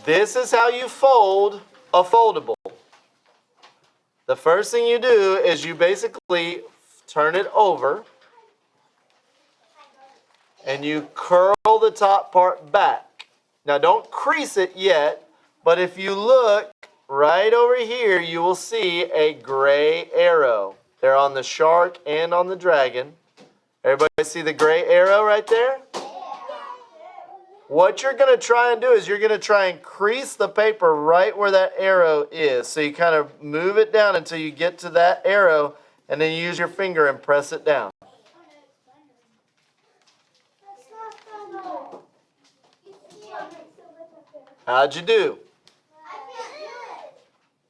This is how you fold a foldable. The first thing you do is you basically turn it over and you curl the top part back. Now don't crease it yet, but if you look right over here, you will see a gray arrow. They're on the shark and on the dragon. Everybody see the gray arrow right there? What you're going to try and do is you're going to try and crease the paper right where that arrow is. So you kind of move it down until you get to that arrow, and then you use your finger and press it down. How'd you do?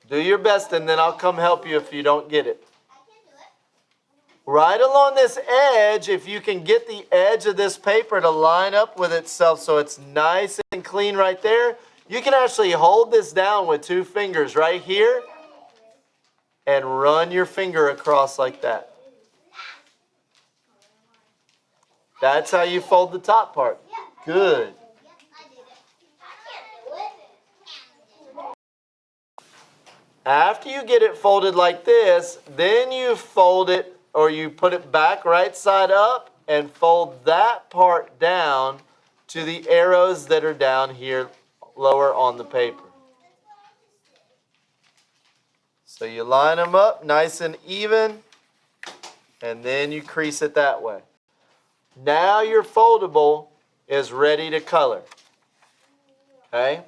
Do your best, and then I'll come help you if you don't get it. Right along this edge, if you can get the edge of this paper to line up with itself so it's nice and clean right there, you can actually hold this down with 2 fingers right here and run your finger across like that. That's how you fold the top part. Good. After you get it folded like this, then you fold it or you put it back right side up and fold that part down to the arrows that are down here lower on the paper. So you line them up nice and even, and then you crease it that way. Now your foldable is ready to color. Okay?